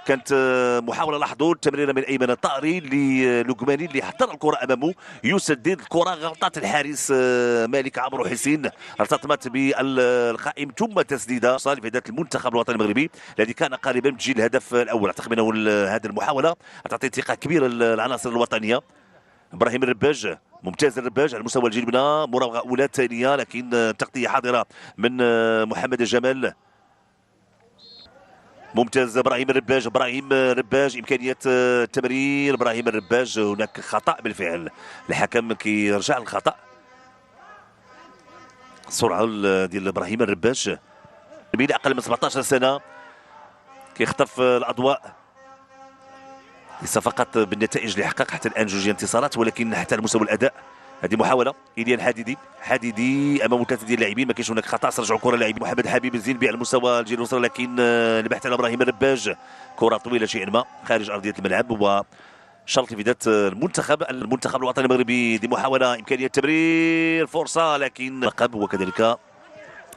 كانت محاوله لاحظوا التمريره من ايمن الطائري للقماني اللي حضر الكره امامه يسدد الكره غلطات الحارس مالك عمرو حسين ارتطمت بالقائم ثم تسديده لفائده المنتخب الوطني المغربي الذي كان قريبا من تسجيل الهدف الاول. اعتقد انه هذه المحاوله تعطي ثقه كبيره للعناصر الوطنيه. ابراهيم الرباج ممتاز الرباج على مستوى الجلبنه، مراوغه اولى ثانيه لكن تغطيه حاضره من محمد جمال. ممتاز ابراهيم الرباج، ابراهيم الرباج امكانيه التمرير، ابراهيم الرباج هناك خطا بالفعل، الحكم كيرجع للخطا. السرعه ديال ابراهيم الرباج من اقل من 17 سنه كيخطف الاضواء، ليس فقط بالنتائج اللي حقق حتى الان جوج انتصارات ولكن حتى على مستوى الاداء. هذه محاوله ايليان حديدي امام ثلاثه ديال اللاعبين، ما كاينش هناك خطا، سرجعوا الكره اللاعبين محمد حبيب الزينبي على مستوى الجهه اليسرى لكن البحث على ابراهيم الرباج، كره طويله شيئا ما خارج ارضيه الملعب وشرط لفائده المنتخب الوطني المغربي. دي محاوله امكانيه تمرير فرصه لكن لقب وكذلك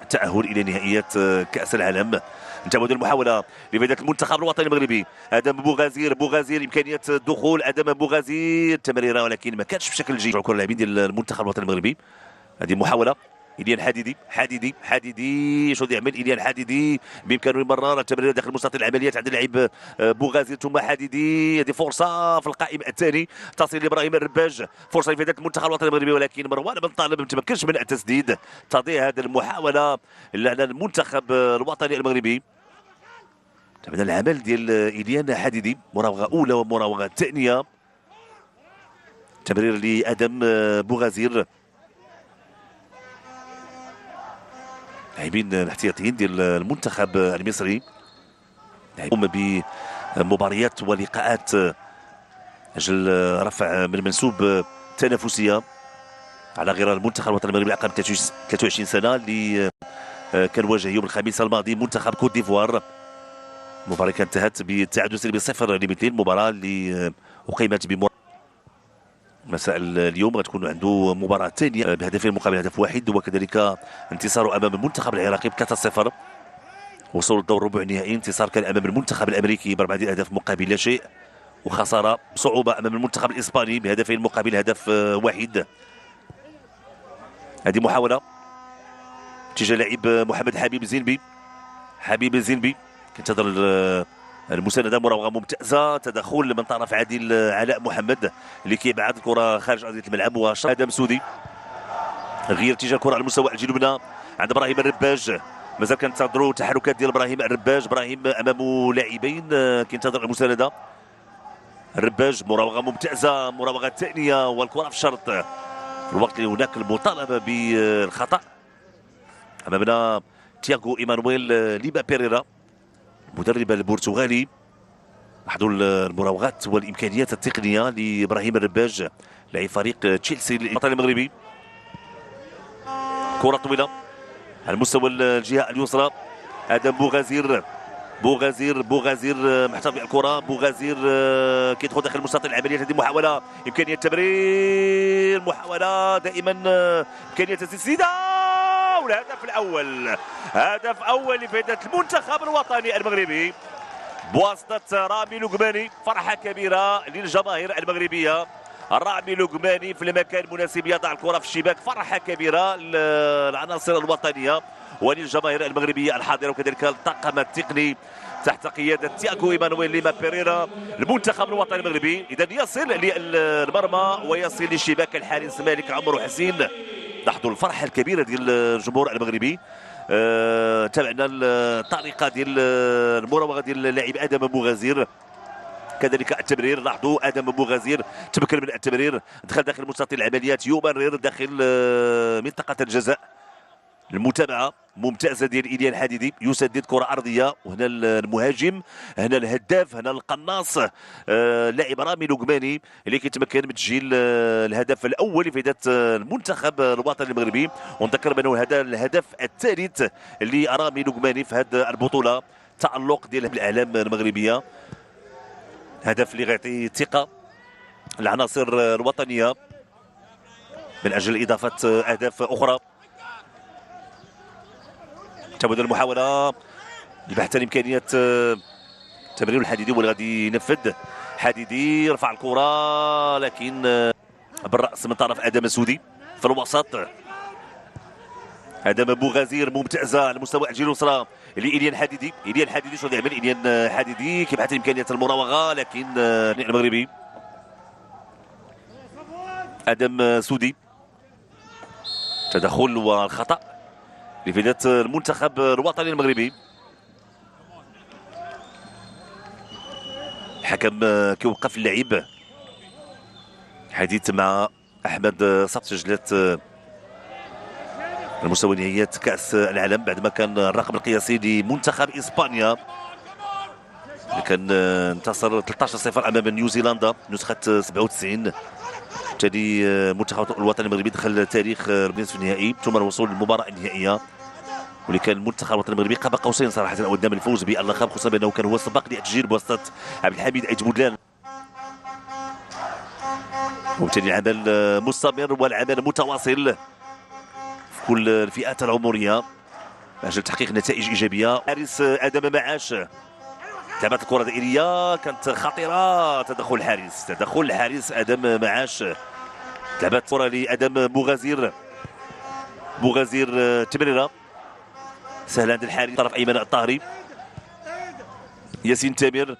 التأهل إلى نهائيات كأس العالم. انتهت المحاولة لفائدة المنتخب الوطني المغربي. آدم بوغازير إمكانية الدخول، آدم بوغازير تمريرة ولكن ما كانش بشكل جيد. كل اللاعبين ديال المنتخب الوطني المغربي. هذه محاولة إليان حديدي شو يعمل إليان حديدي بإمكانه يمرر التمرير داخل مستطيل العمليات عند اللاعب بوغازير ثم حديدي. هذه فرصة في القائم الثاني تصل لإبراهيم الرباج، فرصة لفائدة المنتخب الوطني المغربي ولكن مروان بن طالب ما تمكنش من التسديد. تضيع هذه المحاولة على المنتخب الوطني المغربي. تابعنا العمل ديال إليان حديدي، مراوغة أولى ومراوغة ثانية، تمرير لآدم بوغازير. لاعبين الاحتياطيين ديال المنتخب المصري يقوم بمباريات ولقاءات اجل رفع من منسوب تنافسيه على غرار المنتخب الوطني المغربي اقل 23 سنه اللي كان واجه يوم الخميس الماضي منتخب كوت ديفوار. المباراه كانت انتهت بالتعادل سلبي 0-2، مباراه اللي اقيمت مساء اليوم غتكون عنده مباراة ثانية بهدفين مقابل هدف واحد وكذلك انتصاره أمام المنتخب العراقي ب3-0. وصول الدور ربع النهائي، انتصار كان أمام المنتخب الأمريكي ب4 أهداف مقابل لا شيء، وخسارة بصعوبة أمام المنتخب الإسباني بهدفين مقابل هدف واحد. هذه محاولة اتجاه لاعب محمد حبيب الزينبي كينتظر المساندة، مراوغة ممتازة، تدخل من طرف عادل علاء محمد اللي كيبعد الكرة خارج أرضية الملعب. وآدم سودي غير اتجاه الكرة على مستوى الجنوبنا عند إبراهيم الرباج، مازال كنتظروا تحركات ديال إبراهيم الرباج. إبراهيم أمامه لاعبين كينتظر المساندة. الرباج مراوغة ممتازة، مراوغة ثانية والكرة في الشرط في الوقت اللي هناك المطالبة بالخطأ. أمامنا تياغو إيمانويل ليبا بيريرا المدرب البرتغالي. لاحظوا المراوغات والامكانيات التقنيه لابراهيم الرباج لاعب فريق تشيلسي الوطني المغربي. كره طويله على مستوى الجهه اليسرى، ادم بوغازير محتفظ بالكره، بوغازير كيدخل داخل مستطيل العمليات. هذه محاوله امكانيه تمرير، محاوله دائما امكانيه تسديده والهدف الاول، هدف اول لفائده المنتخب الوطني المغربي بواسطة رامي لقماني. فرحة كبيرة للجماهير المغربية، رامي لقماني في المكان المناسب يضع الكرة في الشباك، فرحة كبيرة للعناصر الوطنية وللجماهير المغربية الحاضرة وكذلك الطاقم التقني تحت قيادة تياغو إيمانويل ليما بيريرا. المنتخب الوطني المغربي إذا يصل للمرمى ويصل للشباك الحارس مالك عمرو حسين. لاحظوا الفرحة الكبيرة ديال الجمهور المغربي. تابعنا الطريقه ديال المراوغه ديال اللاعب ادم بوغازير، كذلك التمرير. لاحظوا ادم بوغازير تمكن من التمرير، دخل داخل مستطيل العمليات، يمرر داخل منطقه الجزاء. المتابعه ممتازه ديال إليان حديدي، يسدد كره ارضيه، وهنا المهاجم، هنا الهداف، هنا القناص اللاعب رامي لقماني اللي كيتمكن من تسجيل الهدف الاول لفائده المنتخب الوطني المغربي. ونذكر بانه هذا الهدف الثالث لرامي لقماني في هذه البطوله، تالق ديال الاعلام المغربيه، هدف اللي غيعطي ثقه العناصر الوطنيه من اجل اضافه اهداف اخرى. تبدو المحاولة لبحث عن إمكانية تمرير الحديدي هو اللي غادي ينفذ. حديدي رفع الكره لكن بالراس من طرف ادم سودي في الوسط. ادم بوغازير ممتازه على مستوى الجهه اليسرى لإليان حديدي. إليان حديدي شو يعمل؟ إليان حديدي كيبحث عن امكانيه المراوغه لكن المغربي ادم سودي. تدخل والخطا لفائده المنتخب الوطني المغربي. الحكم كيوقف اللعب. حديث مع احمد صفت سجلت المستوى نهائيات كاس العالم بعد ما كان الرقم القياسي لمنتخب اسبانيا اللي كان انتصر 13-0 امام نيوزيلندا نسخه 97. بالتالي المنتخب الوطني المغربي دخل تاريخ النصف النهائي ثم الوصول للمباراه النهائيه، واللي كان المنتخب الوطني المغربي قاب قوسين صراحه قدام الفوز باللقب، خصوصا بانه كان هو سبق للتسجيل بواسطه عبد الحميد ايت بودلان. وبالتالي العمل مستمر والعمل متواصل في كل الفئات العمريه من اجل تحقيق نتائج ايجابيه. حارس ادم معاش لعبت الكره دائريه كانت خطيره. تدخل الحارس ادم معاش. لعبت الكره لادم بوغازير تمريره سهله عند الحارس طرف ايمن الطاهري. ياسين تامر.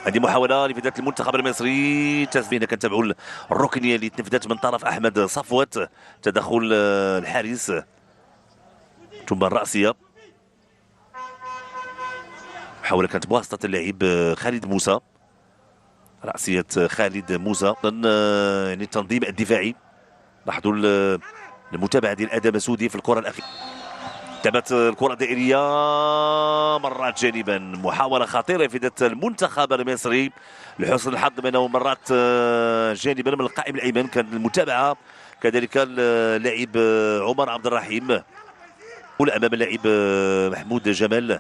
هذه محاوله لفائده المنتخب المصري. تسبينا كنتابعوا الركنيه اللي تنفذت من طرف احمد صفوت. تدخل الحارس ثم الراسيه. محاوله كانت بواسطه اللاعب خالد موسى. راسيه خالد موسى. يعني التنظيم الدفاعي. لاحظوا المتابعه ديال ادم سودي في الكره الاخيره. لعبت الكره الدائريه مرات جانبا. محاوله خطيره لفائده المنتخب المصري لحسن الحظ بانه مرات جانبا من القائم الايمن. كان المتابعه كذلك اللاعب عمر عبد الرحيم امام اللاعب محمود جمال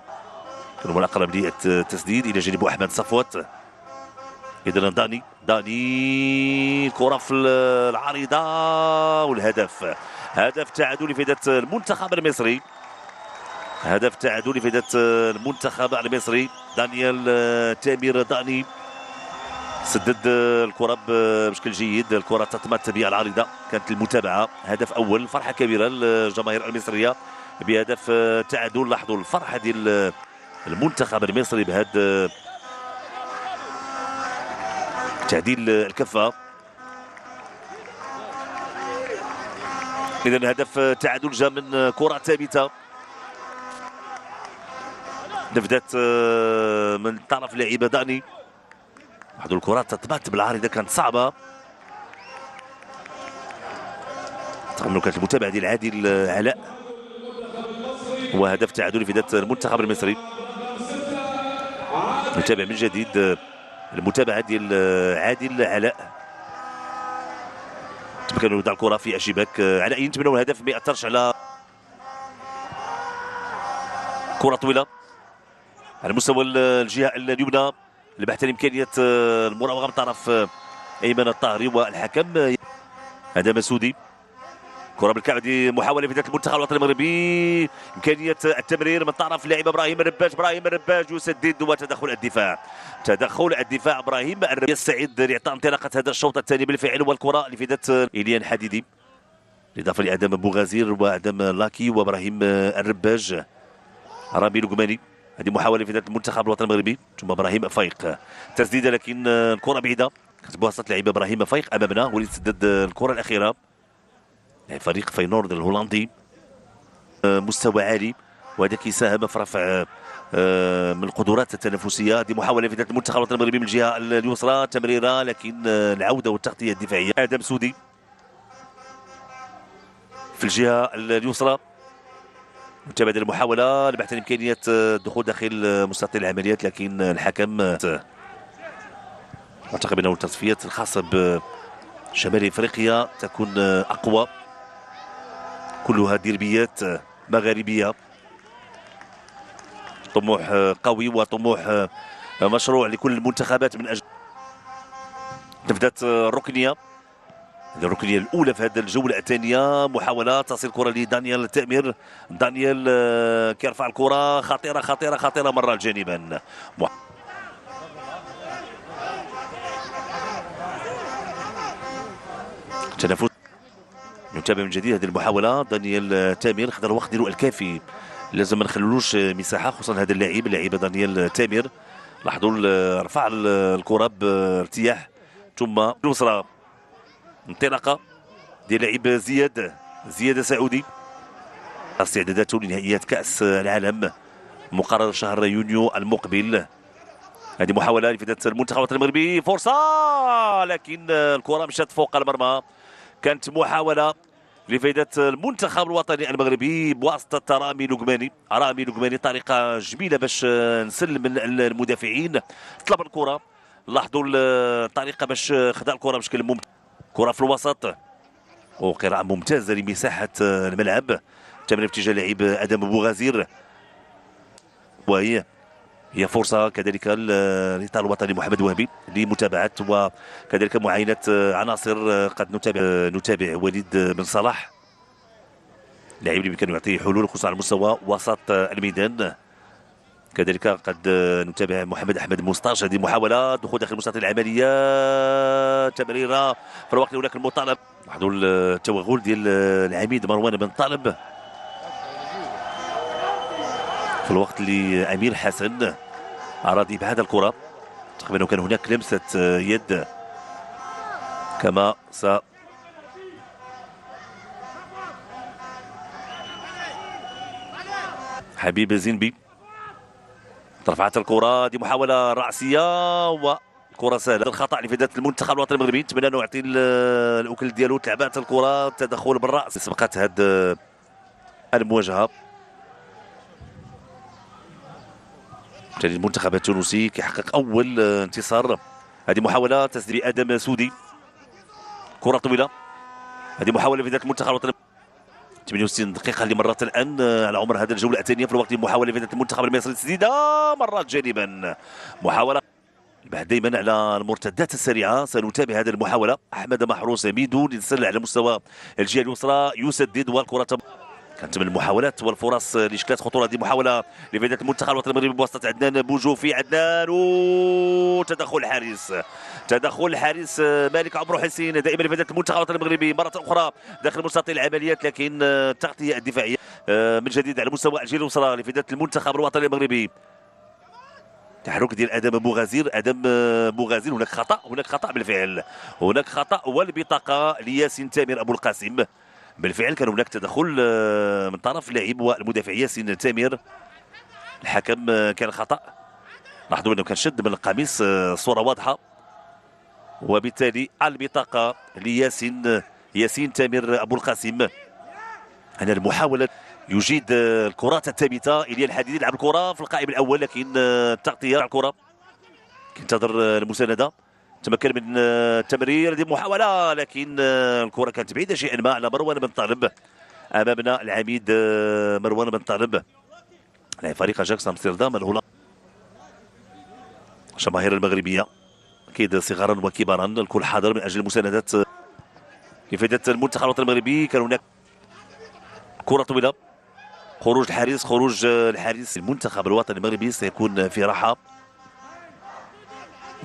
كان هو الاقرب للتسديد الى جانب احمد صفوت. اذا داني كره في العارضه والهدف. هدف تعادل لفائده المنتخب المصري. المنتخب المصري. دانيال تامر داني سدد الكره بشكل جيد. الكره تتمت بها العارضه. كانت المتابعه هدف اول. فرحه كبيره للجماهير المصريه بهدف تعادل. لاحظوا الفرحه ديال المنتخب المصري بهذا تعديل الكفه. اذا هدف تعادل جاء من كره ثابته نفذت من طرف لاعب داني. لاحظوا الكرات تتبات بالعارضه كانت صعبه رغم انه كانت المتابعه ديال عادل علاء. وهدف تعادل لفائده المنتخب المصري. نتابع من جديد المتابعه ديال عادل علاء. تمكن يوضع الكره في الشباك. علاء يتمنى الهدف ما ياثرش على كره طويله على مستوى الجهه اليمنى لبحث عن امكانيه المراوغه من طرف ايمن الطاهري والحكم ادم سودي. كره بالكعب دي محاوله لفائده المنتخب الوطني المغربي. امكانيه التمرير من طرف لاعب ابراهيم الرباج يسدد وتدخل الدفاع. ابراهيم الرباج يستعد لاعطاء انطلاقه هذا الشوط الثاني بالفعل. والكره لفائده إليان حديدي بالاضافه لادم بوغازير وادم لاكي وابراهيم الرباج. رامي لقماني. هذه محاوله لفائده المنتخب الوطني المغربي ثم ابراهيم فايق. تسديده لكن الكره بعيده كانت بواسطه لاعب ابراهيم فايق امامنا هو اللي سدد الكره الاخيره. فريق فاينورد الهولندي مستوى عالي وهذا كيساهم في رفع من القدرات التنافسيه. هذه محاوله لفائده المنتخب الوطني المغربي من الجهه اليسرى. تمريره لكن العوده والتغطيه الدفاعيه. ادم سودي في الجهه اليسرى. متابعه المحاوله لبحث عن امكانيه الدخول داخل مستطيل العمليات لكن الحكم اعتقد انه التصفيات الخاصه بشمال افريقيا تكون اقوى. كلها ديربيات مغاربيه. طموح قوي وطموح مشروع لكل المنتخبات من اجل نفذت الركنيه. هذه الركنيه الاولى في هذه الجوله الثانيه. محاوله تصل الكره لدانيال تامر. دانيال كيرفع الكره خطيره خطيره خطيره مره جانبا. تنافس نتابع من جديد هذه المحاوله. دانيال تامر خذ الوقت ديالو الكافي، لازم ما نخلولوش مساحه، خصوصا هذا اللاعب دانيال تامر. لاحظوا رفع الكره بارتياح ثم اليسرى. انطلاقه ديال لاعب زياد سعودي. استعداداته لنهائيات كاس العالم مقرر شهر يونيو المقبل. هذه محاوله لفائده المنتخب الوطني المغربي، فرصه لكن الكره مشات فوق المرمى. كانت محاوله لفائده المنتخب الوطني المغربي بواسطه رامي لقماني. طريقه جميله باش نسلم من المدافعين. طلب الكره، لاحظوا الطريقه باش خدا الكره بشكل ممتاز. كره في الوسط وقراءه ممتازه لمساحه الملعب. تمرير باتجاه لاعب ادم بوغازير، وهي فرصه كذلك للاطار الوطني محمد وهبي لمتابعه وكذلك معاينه عناصر. قد نتابع وليد بن صلاح، لاعب اللي بامكانه يعطي حلول خصوصا على مستوى وسط الميدان. كذلك قد نتابع محمد احمد مستاج. هذه محاوله دخول داخل مسطح العمليه، تمريره في الوقت هناك المطالب. لاحظوا التوغل ديال العميد مروان بن طالب في الوقت اللي امير حسن اراد ابعاد الكره. تقريبا كان هناك لمسه يد كما حبيب زينبي. رفعت الكره، دي محاوله راسيه وكره سهله. الخطا لفائده المنتخب الوطني المغربي. نتمنى انه يعطي الاكل ديالو. تلعبات الكره، تدخل بالراس. سبقت هذه المواجهه. المنتخب التونسي كيحقق اول انتصار. هذه محاوله تسديد ادم سودي، كره طويله. هذه محاوله لفائده المنتخب الوطني. 68 دقيقه لمرات الان على عمر هذه الجوله الثانيه. في الوقت محاوله لفائده المنتخب المصري، تسديده مرات جانبا. محاوله بعد دائما على المرتدات السريعه. سنتابع هذه المحاوله. احمد محروس ميدو ينسل على مستوى الجهه اليسرى، يسدد والكره كانت من المحاولات والفرص اللي شكلت خطوره. هذه محاوله لفائده المنتخب الوطني المغربي بواسطه عدنان بوجوفي. عدنان تدخل الحارس مالك عمرو حسين. دائما لفائده المنتخب الوطني المغربي مره اخرى داخل مستطيل العمليات، لكن التغطيه الدفاعيه من جديد على مستوى الجهه اليسرى لفائده المنتخب الوطني المغربي. تحرك ديال ادم بوغازير. هناك خطا بالفعل. هناك خطا والبطاقه لياسين تامر ابو القاسم. بالفعل كان هناك تدخل من طرف اللاعب والمدافع ياسين تامر. الحكم كان خطا. لاحظوا انه كان شد من القميص، صوره واضحه، وبالتالي البطاقه ياسين تامر ابو القاسم. هنا المحاوله يجيد الكرات الثابته. إليا الحديدي يلعب الكره في القائم الاول، لكن التغطيه على الكره ينتظر المسانده. تمكن من التمرير. هذه محاوله لكن الكره كانت بعيده شيئا ما على مروان بن طالب. امامنا العميد مروان بن طالب لاعب فريق اجاكس امستردام الهولندي. الجماهير المغربيه اكيد صغارا وكبارا الكل حاضر من اجل المساندة لفائده المنتخب الوطني المغربي. كان هناك كره طويله، خروج الحارس المنتخب الوطني المغربي سيكون في راحه.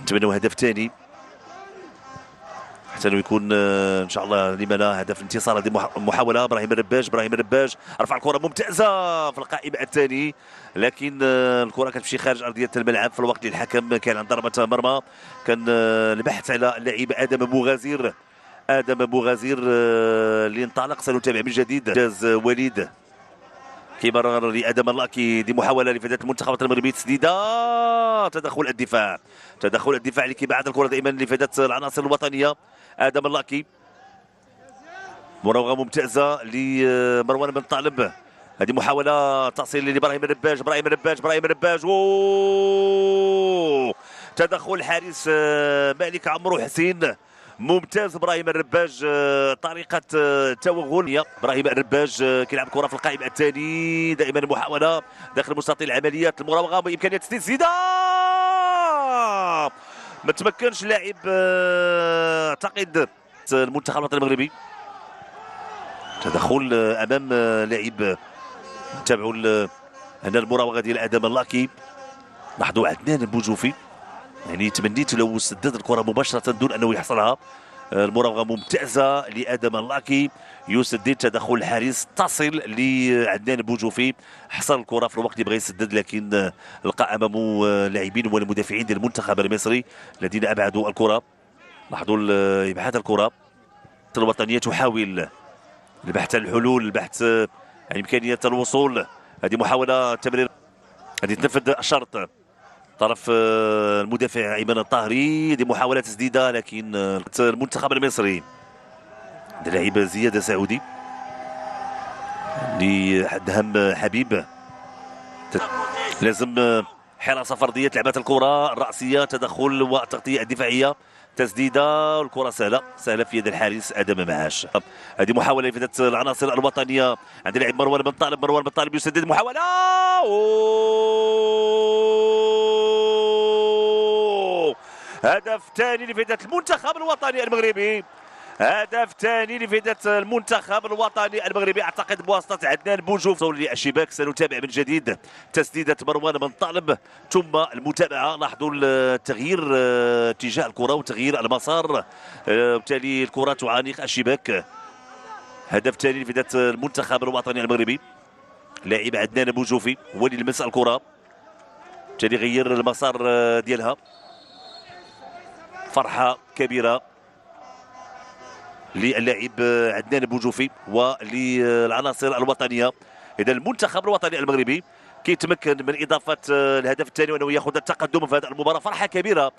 نتمنى هدف ثاني حتى انه يكون ان شاء الله لما لا هدف الانتصار. هذه محاوله ابراهيم الرباج رفع الكره ممتازه في القائم الثاني، لكن الكره كتمشي خارج ارضيه الملعب. في الوقت اللي الحكم كان عند ضربه مرمى. كان البحث على اللاعب ادم بوغازير اللي انطلق. سنتابع من جديد جاز وليد كيمرر لادم اللاكي. دي محاوله لفائده المنتخب المغربي، تسديده، تدخل الدفاع اللي كيبعد الكره دائما لفائده العناصر الوطنيه. ادم اللاكي، مراوغه ممتازه لمروان بن طالب. هذه محاوله تصل لابراهيم الرباج. تدخل الحارس مالك عمرو حسين. ممتاز ابراهيم الرباج، طريقه توغل. ابراهيم الرباج كيلعب كره في القائم الثاني. دائما محاوله داخل مستطيل العمليات، المراوغه بامكانيه تسديده. ما تمكنش اللاعب اعتقد المنتخب الوطني المغربي. تدخل امام لاعب. نتابعوا هنا المراوغه ديال ادم اللاكي. لاحظوا عدنان بوجوفي، يعني تمنيت لو سدد الكره مباشره دون انه يحصلها. المراوغه ممتازه لادم اللاكي، يسدد تدخل الحارس تصل لعدنان بوجوفي، حصل الكره في الوقت اللي بغى يسدد، لكن لقى امامه لاعبين والمدافعين ديال المنتخب المصري الذين ابعدوا الكره. لاحظوا ابعاد الكره. الوطنيه تحاول البحث عن الحلول، البحث عن امكانيه الوصول. هذه محاوله تمرير، هذه تنفذ الشرط طرف المدافع ايمن الطاهري. هذه محاوله تسديده، لكن المنتخب المصري لاعب زياد سعودي لدهم حبيب. لازم حراسه فرديه، لعبات الكره الراسيه، تدخل والتغطيه الدفاعيه، تسديده والكره سهله في يد الحارس ادم معاش. هذه محاوله لفتة العناصر الوطنيه عند لاعب مروان بن طالب يسدد محاوله. هدف ثاني لفتة المنتخب الوطني المغربي. هدف ثاني لفائدة المنتخب الوطني المغربي، اعتقد بواسطة عدنان بوجوف للشباك. سنتابع من جديد تسديدة مروان بن طالب ثم المتابعة. لاحظوا التغيير اتجاه الكرة وتغيير المسار، وبالتالي الكرة تعانق الشباك. هدف ثاني لفائدة المنتخب الوطني المغربي. لاعب عدنان بوجوفي هو اللي لمس الكرة، بالتالي غير المسار ديالها. فرحة كبيرة للاعب عدنان بوجوفي وللعناصر الوطنيه. اذا المنتخب الوطني المغربي كيتمكن من اضافه الهدف الثاني وانه ياخذ التقدم في هذه المباراه. فرحه كبيره